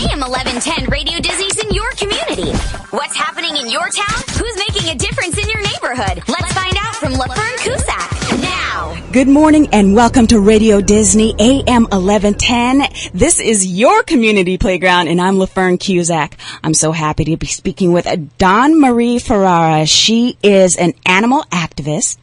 AM 1110 Radio Disney's in your community. What's happening in your town? Who's making a difference in your neighborhood? Let's find out from LaFern Cusack now. Good morning and welcome to Radio Disney AM 1110. This is your community playground and I'm LaFern Cusack. I'm so happy to be speaking with Dawn Marie Ferrara. She is an animal activist.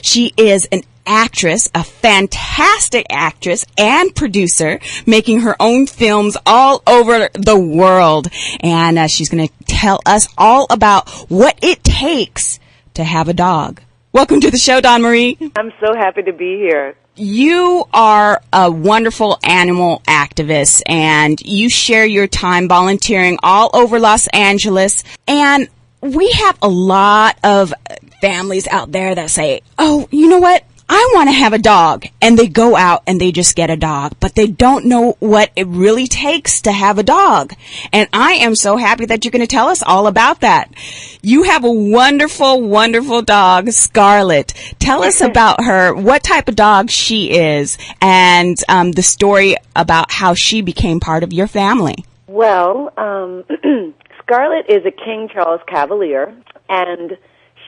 She is an actress, a fantastic actress and producer, making her own films all over the world. And she's going to tell us all about what it takes to have a dog. Welcome to the show, Dawn Marie. I'm so happy to be here. You are a wonderful animal activist, and you share your time volunteering all over Los Angeles. And we have a lot of families out there that say, oh, you know what? I want to have a dog, and they go out and they just get a dog, but they don't know what it really takes to have a dog. And I am so happy that you're going to tell us all about that. You have a wonderful, wonderful dog, Scarlett. Tell us about her, what type of dog she is, and the story about how she became part of your family. Well, Scarlett is a King Charles Cavalier, and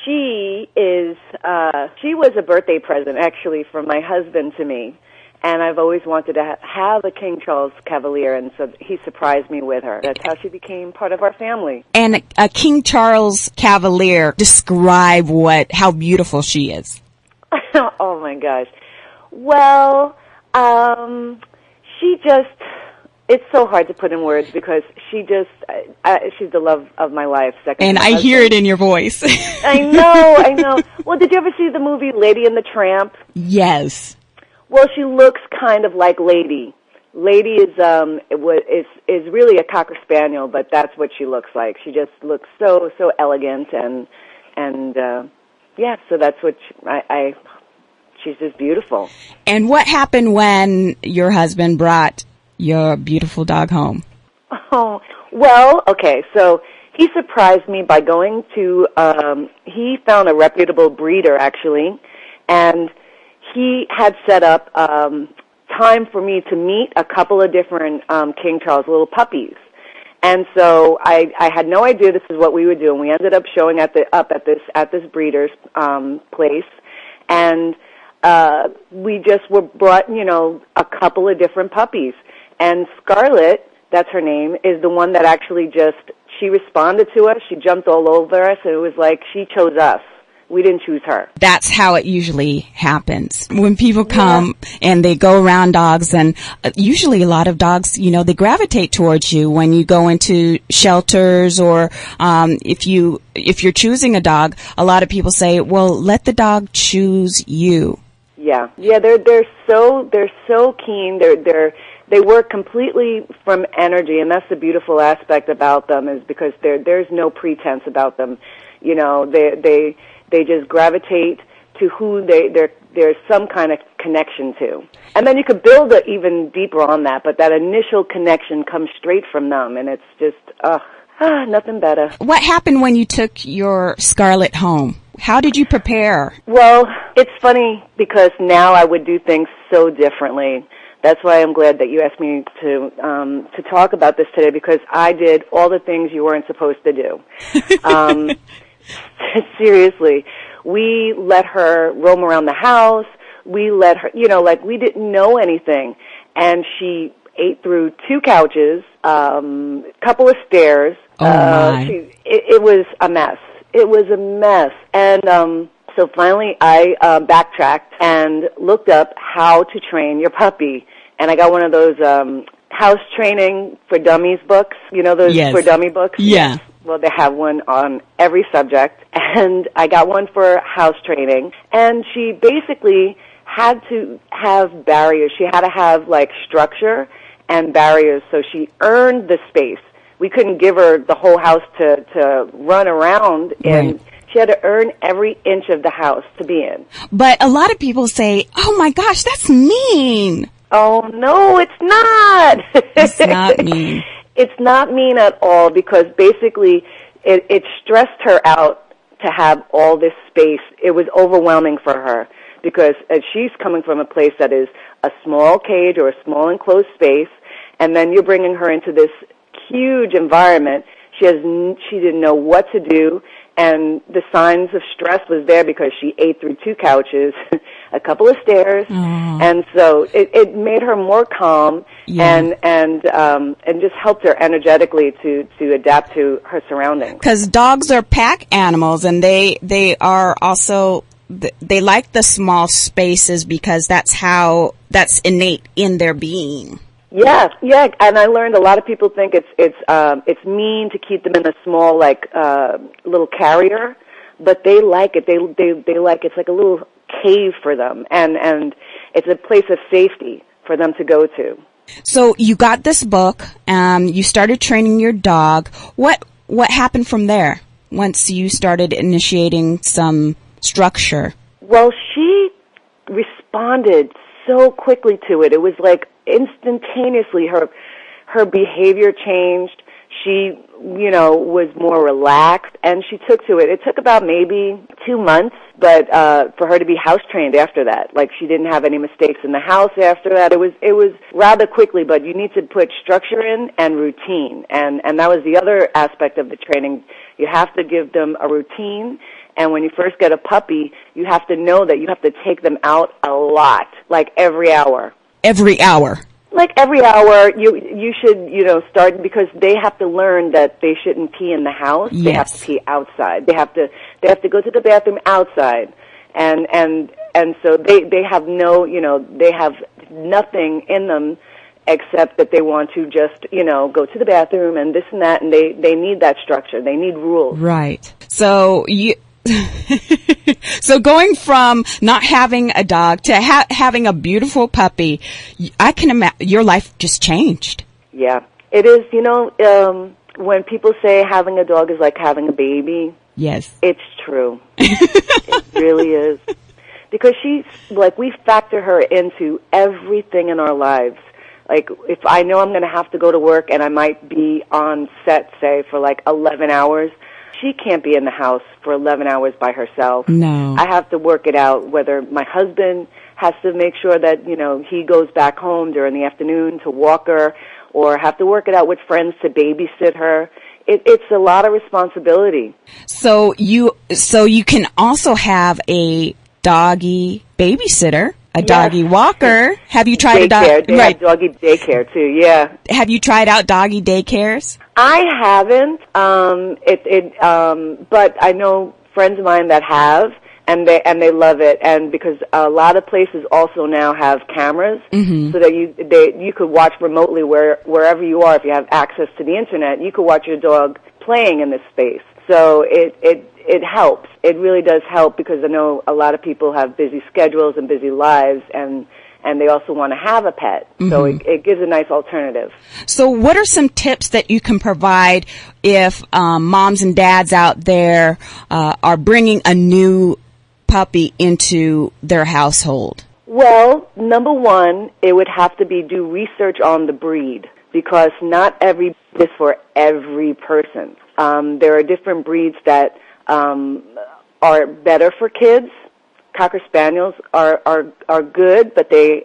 she was a birthday present, actually, from my husband to me. And I've always wanted to have a King Charles Cavalier, and so he surprised me with her. That's how she became part of our family. And a King Charles Cavalier, describe how beautiful she is. Oh, my gosh. Well, she just... It's so hard to put in words because she's the love of my life. And I hear it in your voice. I know. Well, did you ever see the movie Lady and the Tramp? Yes. Well, she looks kind of like Lady. Lady is really a Cocker Spaniel, but that's what she looks like. She just looks so elegant and so that's what she's just beautiful. And what happened when your husband brought your beautiful dog home? Oh, well, okay, so he surprised me by going to, he found a reputable breeder, actually, and he had set up time for me to meet a couple of different King Charles little puppies. And so I had no idea this is what we would do, and we ended up showing up at this breeder's place, and we just were brought, a couple of different puppies. And Scarlett, that's her name, is the one that actually she responded to us. She jumped all over us, and it was like she chose us. We didn't choose her. That's how it usually happens. When people come and they go around dogs, and usually a lot of dogs, they gravitate towards you when you go into shelters or if you're choosing a dog, a lot of people say, well, let the dog choose you. Yeah, they're so keen. They work completely from energy, and that's the beautiful aspect about them, is because there's no pretense about them. They just gravitate to who there's some kind of connection to. And then you could build it even deeper on that, but that initial connection comes straight from them, and it's just, nothing better. What happened when you took your Scarlett home? How did you prepare? Well, it's funny because now I would do things so differently. That's why I'm glad that you asked me to talk about this today, because I did all the things you weren't supposed to do. Seriously, we let her roam around the house. We let her, we didn't know anything, and she ate through 2 couches, couple of stairs. Oh my! It was a mess. It was a mess, and so finally I backtracked and looked up how to train your puppy. And I got one of those house training for dummies books, those for dummy books? Yeah. Well, they have one on every subject, and I got one for house training. And she basically had to have barriers. She had to have, structure and barriers, so she earned the space. We couldn't give her the whole house to run around in. Right. She had to earn every inch of the house to be in. But a lot of people say, oh, my gosh, that's mean. Oh, no, it's not. It's not mean. It's not mean at all, because basically it stressed her out to have all this space. It was overwhelming for her, because she's coming from a place that is a small cage or a small enclosed space, and then you're bringing her into this huge environment. She didn't know what to do, and the signs of stress was there because she ate through 2 couches, a couple of stairs, and so it made her more calm and just helped her energetically to adapt to her surroundings. Because dogs are pack animals, and they are also, they like the small spaces because that's innate in their being. Yeah, and I learned a lot of people think it's mean to keep them in a small little carrier, but they like it. They like it's like a little cave for them, and it's a place of safety for them to go to. So you got this book, you started training your dog. What happened from there once you started initiating some structure? Well, she responded so quickly to it. It was like instantaneously her behavior changed. She, was more relaxed, and she took to it. It took about maybe 2 months, but for her to be house trained after that. Like, she didn't have any mistakes in the house after that. It was rather quickly, but you need to put structure in and routine. And that was the other aspect of the training. You have to give them a routine. And when you first get a puppy, you have to know that you have to take them out a lot, like every hour. Every hour? Like every hour, you should, start, because they have to learn that they shouldn't pee in the house. Yes. They have to pee outside. They have to go to the bathroom outside. And so they have they have nothing in them except that they want to just, go to the bathroom and this and that, and they need that structure. They need rules. Right. So so going from not having a dog to having a beautiful puppy, I can imagine your life just changed. Yeah, it is. When people say having a dog is like having a baby, yes, it's true. It really is. Because we factor her into everything in our lives. Like, if I know I'm going to have to go to work and I might be on set, say, for 11 hours, she can't be in the house for 11 hours by herself. No. I have to work it out, whether my husband has to make sure that, he goes back home during the afternoon to walk her, or have to work it out with friends to babysit her. It's a lot of responsibility. So you can also have a doggy babysitter, a doggy walker. Have you tried daycare? They have doggy daycare too. Yeah. Have you tried out doggy daycares? I haven't. But I know friends of mine that have, and they love it. And because a lot of places also now have cameras, so that you could watch remotely wherever you are. If you have access to the internet, you could watch your dog playing in this space. So it helps. It really does help, because I know a lot of people have busy schedules and busy lives, and they also want to have a pet. So it gives a nice alternative. So what are some tips that you can provide if moms and dads out there are bringing a new puppy into their household? Well, number one, it would have to be do research on the breed, because not every breed is for every person. There are different breeds that are better for kids. Cocker Spaniels are good, but they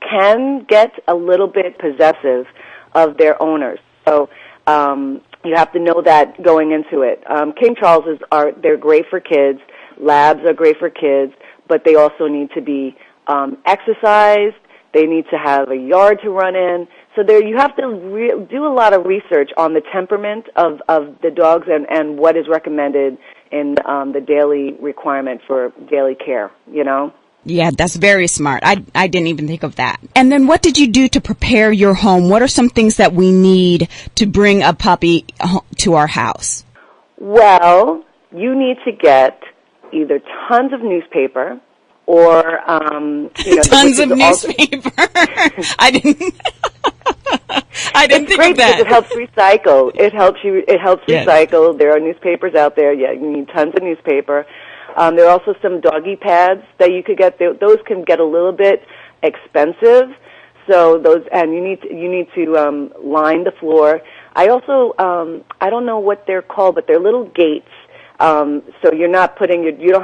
can get a little bit possessive of their owners. So you have to know that going into it. King Charleses they're great for kids. Labs are great for kids, but they also need to be exercised. They need to have a yard to run in. So you have to do a lot of research on the temperament of the dogs and what is recommended in the daily requirement for daily care, Yeah, that's very smart. I didn't even think of that. And then what did you do to prepare your home? What are some things that we need to bring a puppy to our house? Well, you need to get either tons of newspaper or tons of newspaper. I didn't think of that. It helps recycle. It helps recycle. There are newspapers out there. Yeah, you need tons of newspaper. There are also some doggy pads that you could get. Those can get a little bit expensive. So you need to line the floor. I also I don't know what they're called, but they're little gates. So you don't have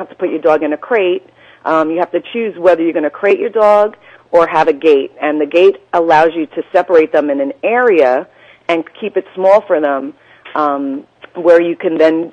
to put your dog in a crate. You have to choose whether you're going to crate your dog or have a gate. And the gate allows you to separate them in an area, and keep it small for them, where you can then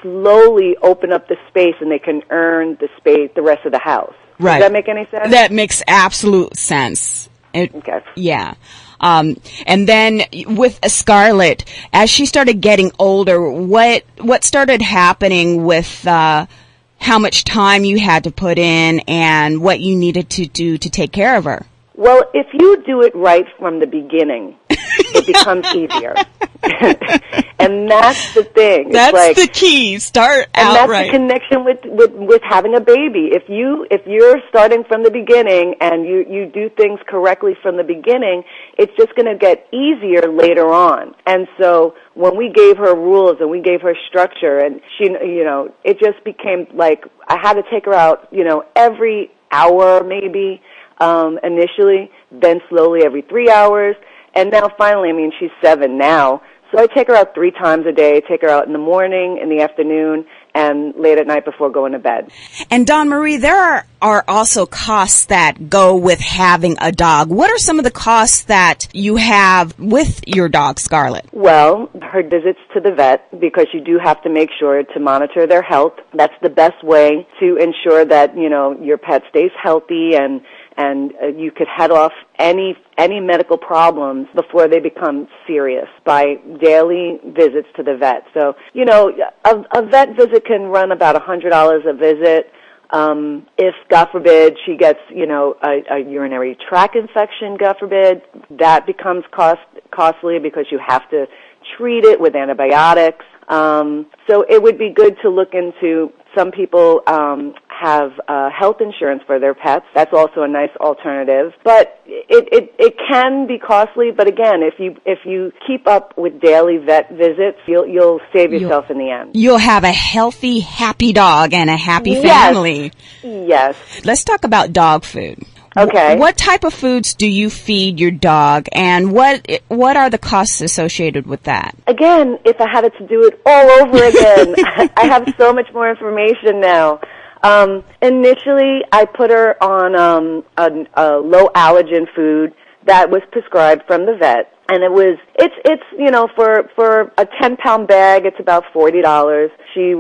slowly open up the space and they can earn the space, the rest of the house. Right. Does that make any sense? That makes absolute sense. Okay. Yeah. And then with Scarlett, as she started getting older, what started happening with how much time you had to put in and what you needed to do to take care of her? Well, if you do it right from the beginning, it becomes easier. And that's the thing. That's like, the key. Start out that's right. The connection with having a baby. If you're starting from the beginning and you do things correctly from the beginning, it's just going to get easier later on. And so when we gave her rules and we gave her structure, and she, it just became like I had to take her out, every hour maybe. Initially, then slowly every 3 hours, and now finally, she's 7 now, so I take her out 3 times a day, take her out in the morning, in the afternoon, and late at night before going to bed. And Dawn Marie, there are also costs that go with having a dog. What are some of the costs that you have with your dog, Scarlett? Well, her visits to the vet, because you do have to make sure to monitor their health. That's the best way to ensure that, your pet stays healthy and you could head off any medical problems before they become serious by daily visits to the vet. So, a vet visit can run about $100 a visit. If, God forbid, she gets, a urinary tract infection, God forbid, that becomes costly because you have to treat it with antibiotics. So it would be good to look into. Some people have health insurance for their pets. That's also a nice alternative. But it can be costly. But again, if you keep up with daily vet visits, you'll save yourself in the end. You'll have a healthy, happy dog and a happy family. Yes. Let's talk about dog food. Okay. What type of foods do you feed your dog, and what are the costs associated with that? Again, if I had to do it all over again, I have so much more information now. Initially, I put her on a low allergen food that was prescribed from the vet, and it's for a 10-pound bag, it's about $40. She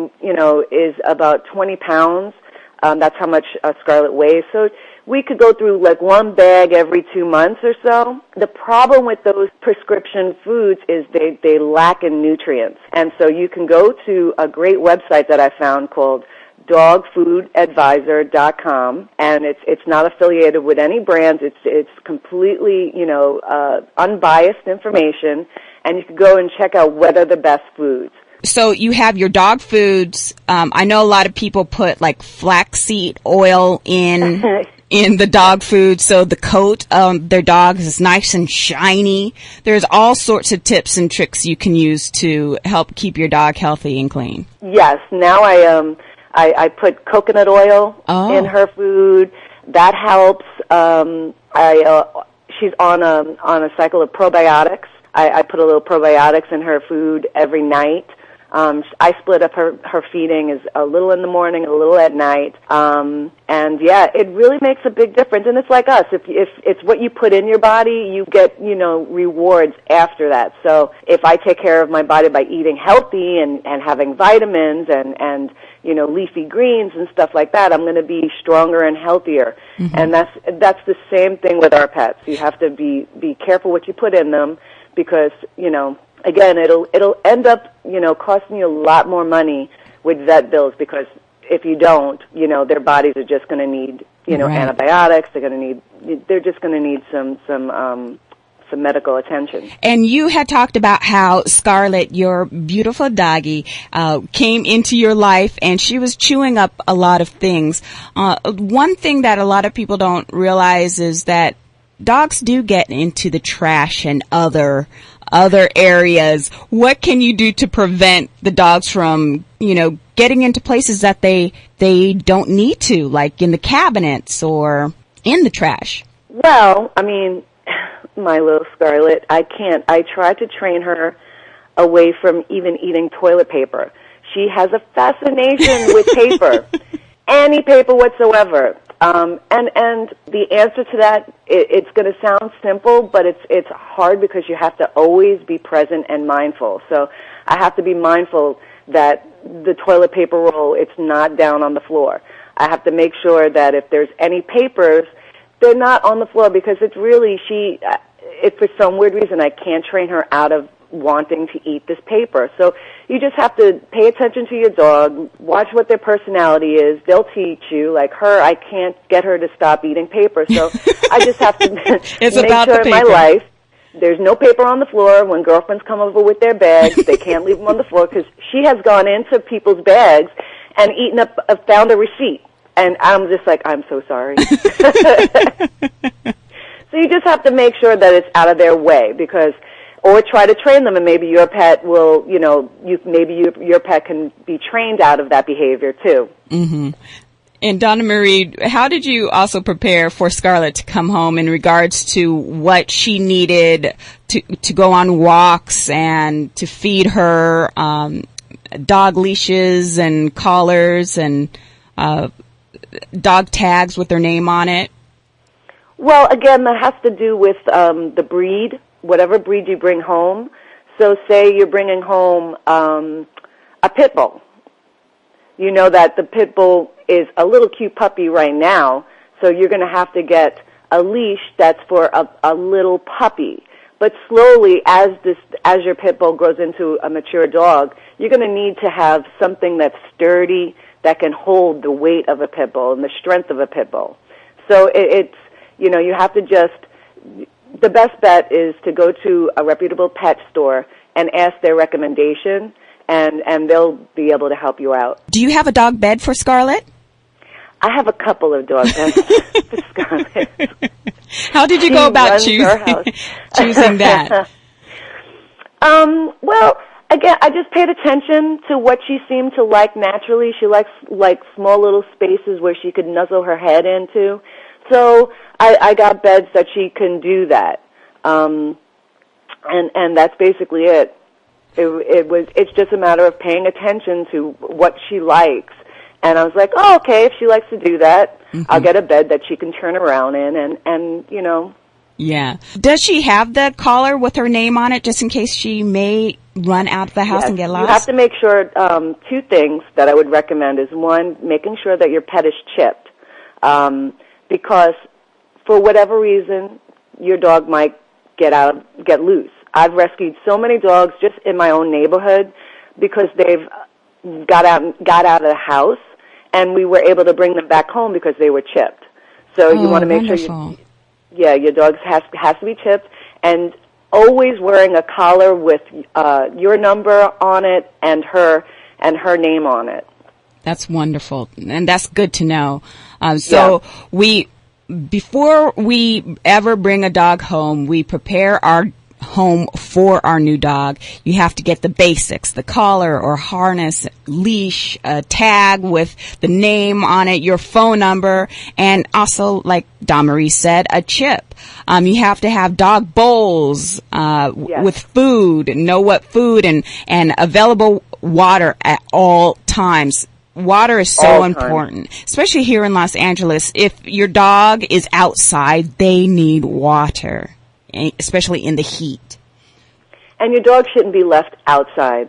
is about 20 pounds. That's how much Scarlett weighs. So we could go through like one bag every 2 months or so. The problem with those prescription foods is they lack in nutrients. And so you can go to a great website that I found called dogfoodadvisor.com, and it's not affiliated with any brands. It's completely, unbiased information, and you can go and check out what are the best foods. So you have your dog foods. I know a lot of people put like flaxseed oil in the dog food, so the coat their dog is nice and shiny. There's all sorts of tips and tricks you can use to help keep your dog healthy and clean. Yes. Now I put coconut oil in her food. That helps. She's on a cycle of probiotics. I put a little probiotics in her food every night. I split up her feeding is a little in the morning, a little at night. And yeah, it really makes a big difference. And it's like us. If it's what you put in your body, you get, rewards after that. So if I take care of my body by eating healthy and having vitamins and leafy greens and stuff like that, I'm going to be stronger and healthier. Mm-hmm. And that's the same thing with our pets. You have to be careful what you put in them because, again, it'll end up, costing you a lot more money with vet bills because if you don't, their bodies are just going to need, right. antibiotics. They're just going to need some medical attention. And you had talked about how Scarlett, your beautiful doggie, came into your life and she was chewing up a lot of things. One thing that a lot of people don't realize is that dogs do get into the trash and other areas. What can you do to prevent the dogs from, getting into places that they don't need to, like in the cabinets or in the trash? Well, my little Scarlett, I can't. I tried to train her away from even eating toilet paper. She has a fascination with paper, any paper whatsoever. And the answer to that, it's going to sound simple, but it's hard because you have to always be present and mindful. So I have to be mindful that the toilet paper roll, it's not down on the floor. I have to make sure that if there's any papers, they're not on the floor, because it's really, if for some weird reason I can't train her out of wanting to eat this paper. So you just have to pay attention to your dog, watch what their personality is. They'll teach you. Like her, I can't get her to stop eating paper. So I just have to make sure in my life there's no paper on the floor. When girlfriends come over with their bags, they can't leave them on the floor, because she has gone into people's bags and found a receipt. And I'm just like, I'm so sorry. So you just have to make sure that it's out of their way, or try to train them, and maybe your pet will, your pet can be trained out of that behavior too. Mm-hmm. And Donna Marie, how did you also prepare for Scarlett to come home in regards to what she needed to go on walks and to feed her, dog leashes and collars and dog tags with their name on it? Well, again, that has to do with the breed, whatever breed you bring home. So say you're bringing home a pit bull. You know that the pit bull is a little cute puppy right now, so you're going to have to get a leash that's for a little puppy. But slowly, as your pit bull grows into a mature dog, you're going to need to have something that's sturdy, that can hold the weight of a pit bull and the strength of a pit bull. So it's, you have to the best bet is to go to a reputable pet store and ask their recommendation, and they'll be able to help you out. Do you have a dog bed for Scarlett? I have a couple of dog beds for Scarlett. How did you go about choosing that? Well, again, I just paid attention to what she seemed to like naturally. She likes small little spaces where she could nuzzle her head into. So I got beds that she can do that. And that's basically it. It's just a matter of paying attention to what she likes. And I was like, oh, okay, if she likes to do that, mm-hmm. I'll get a bed that she can turn around in and. Yeah. Does she have the collar with her name on it just in case she may run out of the house and get lost? You have to make sure, two things that I would recommend is, one, making sure that your pet is chipped. Because for whatever reason, your dog might get loose. I've rescued so many dogs just in my own neighborhood because they've got out of the house, and we were able to bring them back home because they were chipped. So you want to make sure your dog has to be chipped, and always wearing a collar with your number on it and her name on it. That's wonderful, and that's good to know. Before we ever bring a dog home, we prepare our home for our new dog. You have to get the basics: the collar or harness, leash, a tag with the name on it, your phone number, and also, like Dawn Marie said, a chip. You have to have dog bowls with food, know what food, and available water at all times. Water is so important, especially here in Los Angeles. If your dog is outside, they need water, especially in the heat. And your dog shouldn't be left outside,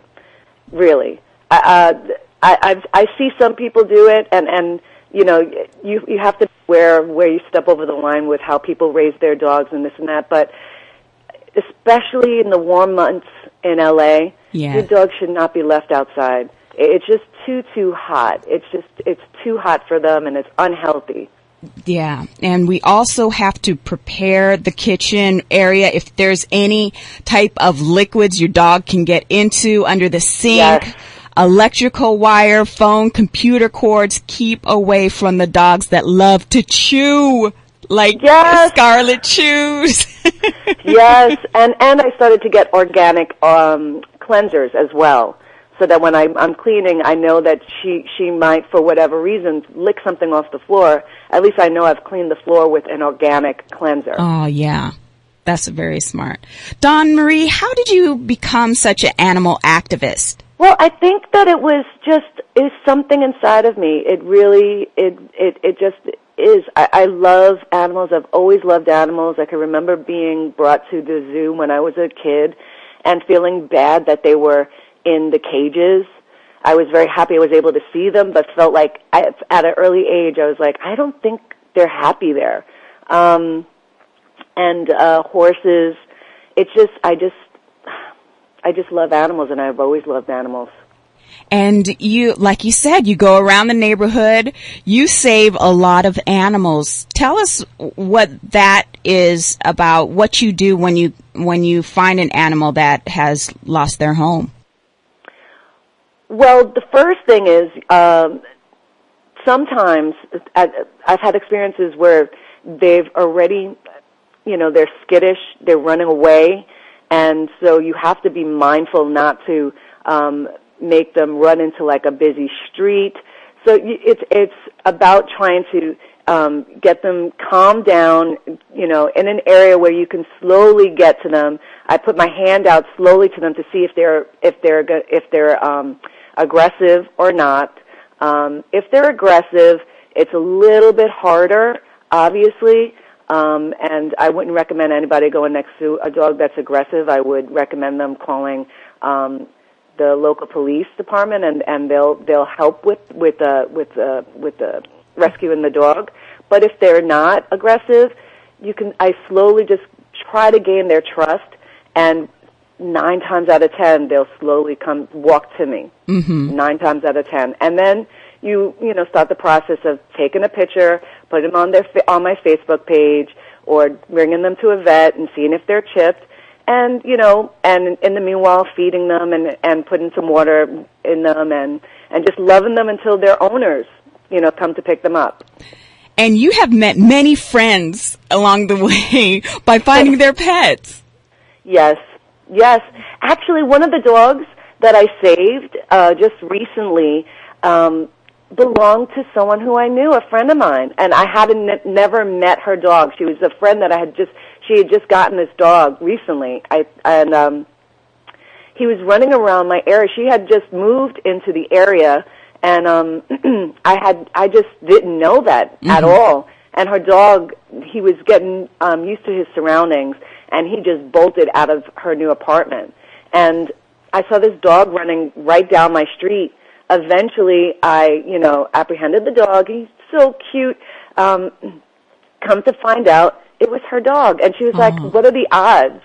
really. I see some people do it, and you have to where you step over the line with how people raise their dogs and this and that. But especially in the warm months in LA, your dog should not be left outside. It's just too hot. It's too hot for them, and it's unhealthy. Yeah, and we also have to prepare the kitchen area. If there's any type of liquids your dog can get into under the sink, electrical wire, phone, computer cords, keep away from the dogs that love to chew, like Scarlett chews. Yes, and I started to get organic cleansers as well. So that when I'm cleaning, I know that she might, for whatever reason, lick something off the floor. At least I know I've cleaned the floor with an organic cleanser. Oh, yeah. That's very smart. Dawn Marie, how did you become such an animal activist? Well, I think that it's something inside of me. It really, it just, I love animals. I've always loved animals. I can remember being brought to the zoo when I was a kid and feeling bad that they were in the cages. I was very happy I was able to see them, but felt like at an early age I was like, I don't think they're happy there. And horses, I just love animals, and I've always loved animals. And you, like you said, you go around the neighborhood, you save a lot of animals. Tell us what that is about, what you do when you find an animal that has lost their home. Well, the first thing is, sometimes I've had experiences where they've already, they're skittish, they're running away, and so you have to be mindful not to make them run into like a busy street. So it's about trying to get them calmed down, in an area where you can slowly get to them. I put my hand out slowly to them to see if they're aggressive or not. If they're aggressive, it's a little bit harder, obviously, and I wouldn't recommend anybody going next to a dog that's aggressive. I would recommend them calling the local police department, and they'll help with rescuing the dog. But if they're not aggressive, I slowly just try to gain their trust, and 9 times out of 10 they'll slowly walk to me. Mm-hmm. 9 times out of 10, and then you start the process of taking a picture, putting them on my Facebook page, or bringing them to a vet and seeing if they're chipped. And, and in the meanwhile, feeding them and putting some water in them and just loving them until their owners, come to pick them up. And you have met many friends along the way by finding their pets. Yes. Actually, one of the dogs that I saved just recently belonged to someone who I knew, a friend of mine. And I never met her dog. She was a friend that she had just gotten this dog recently. He was running around my area. She had just moved into the area, and I just didn't know that mm-hmm. at all. And her dog, he was getting used to his surroundings, and he just bolted out of her new apartment. And I saw this dog running right down my street. Eventually, I, apprehended the dog. He's so cute. Come to find out, it was her dog, and she was like, "What are the odds?"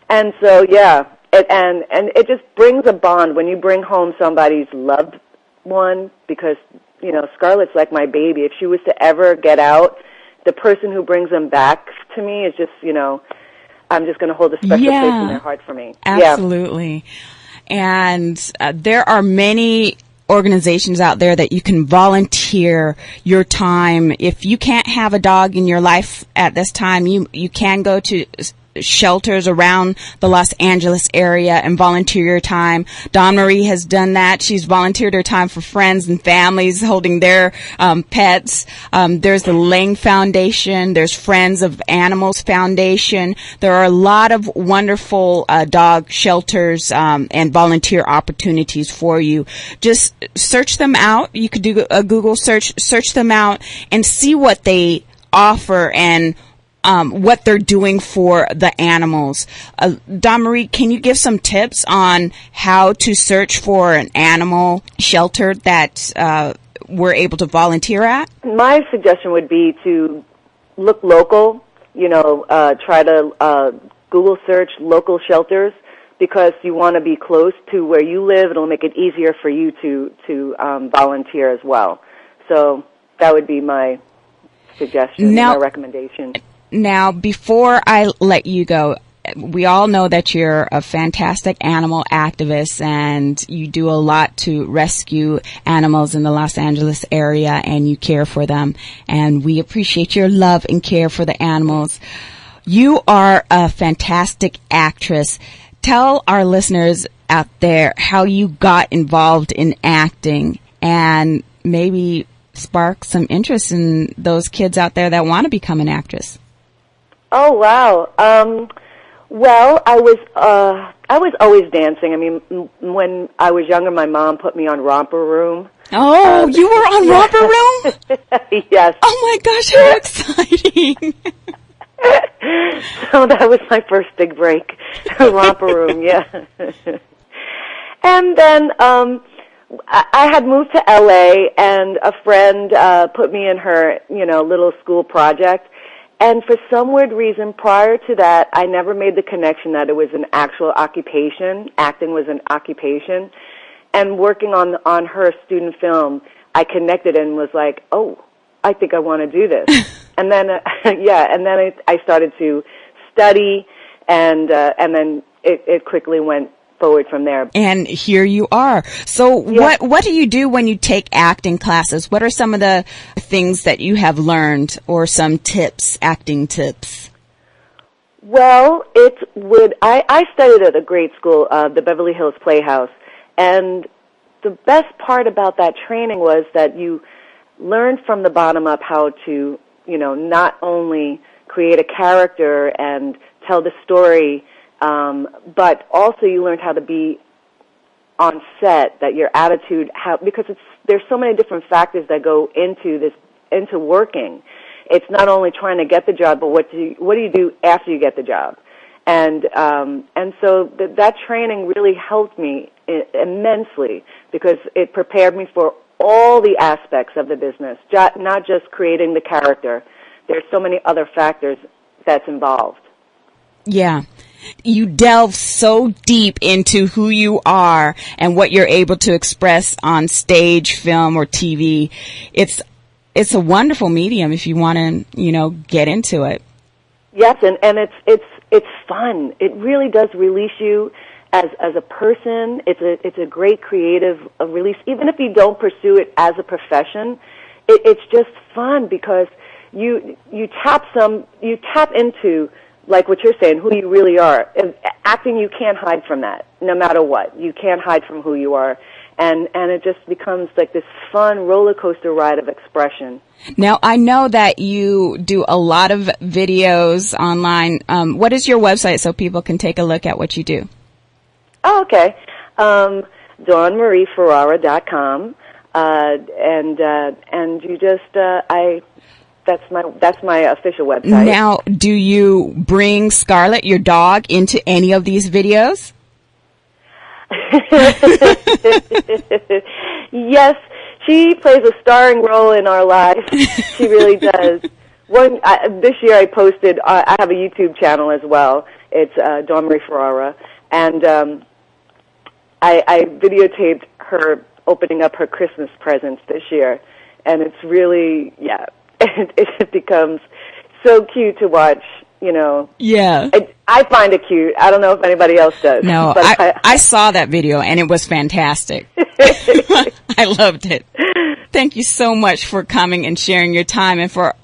And so, yeah, and it just brings a bond when you bring home somebody's loved one, because Scarlett's like my baby. If she was to ever get out, the person who brings them back to me is just, I'm just going to hold a special place in their heart for me. Absolutely. Yeah. And there are many organizations out there that you can volunteer your time. If you can't have a dog in your life at this time, you can go to shelters around the Los Angeles area and volunteer your time. Dawn Marie has done that. She's volunteered her time for friends and families holding their pets. There's the Lang Foundation. There's Friends of Animals Foundation. There are a lot of wonderful dog shelters and volunteer opportunities for you. Just search them out. You could do a Google search them out and see what they offer and what they're doing for the animals. Dawn Marie, can you give some tips on how to search for an animal shelter that we're able to volunteer at? My suggestion would be to look local, try to Google search local shelters, because you want to be close to where you live. It'll make it easier for you to volunteer as well. So that would be my suggestion, my recommendation. Now, before I let you go, we all know that you're a fantastic animal activist and you do a lot to rescue animals in the Los Angeles area, and you care for them. And we appreciate your love and care for the animals. You are a fantastic actress. Tell our listeners out there how you got involved in acting, and maybe spark some interest in those kids out there that want to become an actress. Oh, wow. Well, I was always dancing. I mean, when I was younger, my mom put me on Romper Room. Oh, you were on Romper Room? Yes. Oh my gosh, how exciting. So that was my first big break. Romper Room, yeah. And then I had moved to LA, and a friend put me in her, little school project. And for some weird reason, prior to that, I never made the connection that it was an actual occupation. Acting was an occupation. And working on her student film, I connected and was like, oh, I think I want to do this. And then, I started to study, and then it quickly went forward from there. And here you are. So yeah. what do you do when you take acting classes? What are some of the things that you have learned, or some tips, acting tips? Well, I studied at a great school, the Beverly Hills Playhouse, and the best part about that training was that you learned from the bottom up how to, not only create a character and tell the story, but also you learned how to be on set, that your attitude, because there's so many different factors that go into working. It's not only trying to get the job, but what do you do after you get the job? And so that training really helped me immensely, because it prepared me for all the aspects of the business, not just creating the character. There's so many other factors that's involved. Yeah. You delve so deep into who you are and what you're able to express on stage, film, or TV. It's a wonderful medium if you want to, get into it. Yes, and it's fun. It really does release you as a person. It's a great creative release. Even if you don't pursue it as a profession, it's just fun, because you tap into, like what you're saying, who you really are. And acting, you can't hide from that, no matter what. You can't hide from who you are. And it just becomes like this fun roller coaster ride of expression. Now, I know that you do a lot of videos online. What is your website so people can take a look at what you do? Oh, okay. DawnMarieFerrara.com. And you just, that's my official website. Now, do you bring Scarlett, your dog, into any of these videos? Yes, she plays a starring role in our lives. She really does. This year I posted, I have a YouTube channel as well. It's Dawn Marie Ferrara. And I videotaped her opening up her Christmas presents this year. And it's really, it becomes so cute to watch, Yeah. I find it cute. I don't know if anybody else does. No, but I saw that video, and it was fantastic. I loved it. Thank you so much for coming and sharing your time, and for,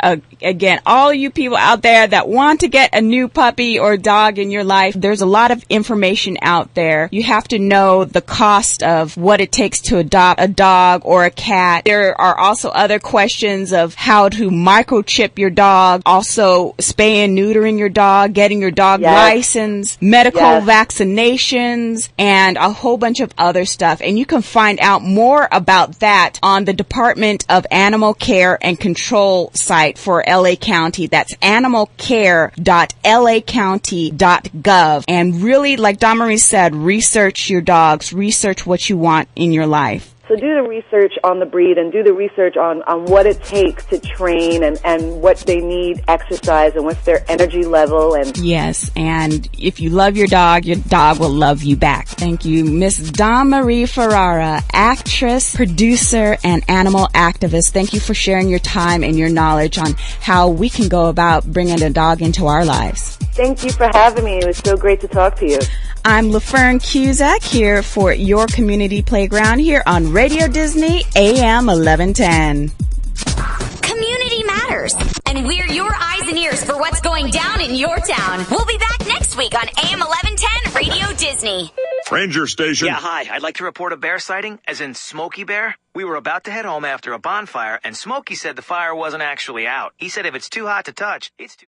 again, all you people out there that want to get a new puppy or dog in your life. There's a lot of information out there. You have to know the cost of what it takes to adopt a dog or a cat. There are also other questions of how to microchip your dog, also spay and neutering your dog, getting your dog license, medical vaccinations, and a whole bunch of other stuff. And you can find out more about that on the Department of Animal Care and Control site for LA County. That's animalcare.lacounty.gov. And really, like Dawn Marie said, research your dogs, research what you want in your life. So do the research on the breed, and do the research on what it takes to train, and what they need exercise, and what's their energy level. And yes, and if you love your dog will love you back. Thank you, Miss Dawn Marie Ferrara, actress, producer, and animal activist. Thank you for sharing your time and your knowledge on how we can go about bringing a dog into our lives. Thank you for having me. It was so great to talk to you. I'm LaFern Cusack here for your community playground here on Radio Disney AM 1110. Community matters, and we're your eyes and ears for what's going down in your town. We'll be back next week on AM 1110 Radio Disney. Ranger Station. Yeah, hi. I'd like to report a bear sighting, as in Smokey Bear. We were about to head home after a bonfire, and Smokey said the fire wasn't actually out. He said if it's too hot to touch, it's too...